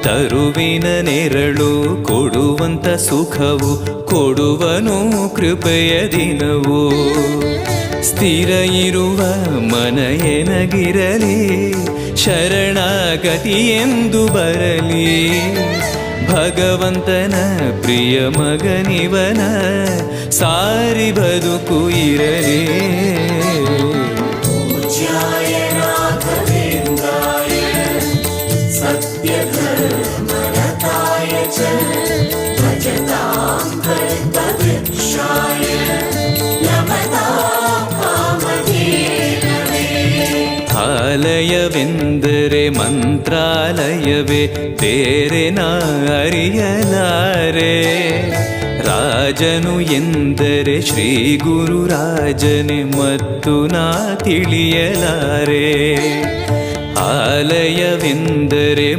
ತರುವಿನ ನೆರಳು ಕೊಡುವಂತ ಸುಖವು ಕೊಡುವನು ಕೃಪೆಯ ದಿನವು. ಸ್ಥಿರ ಇರುವ ಮನ ಎನಗಿರಲಿ, ಶರಣಾಗತಿ ಎಂದು ಬರಲಿ. ಭಗವಂತನ ಪ್ರಿಯ ಮಗನಿವನ, ಸಾರಿ ಬದುಕು ಇರಲಿ. ಆಲಯವೆಂದರೆ ಮಂತ್ರಾಲಯವೇ, ಬೇರೆ ನಾ ಅರಿಯಲಾರೆ. ರಾಜನು ಎಂದರೆ ಶ್ರೀ ಗುರು ರಾಜನೇ, ಮತ್ತು ನಾ ತಿಳಿಯಲಾರೆ. ಆಲಯವೆಂದರೆ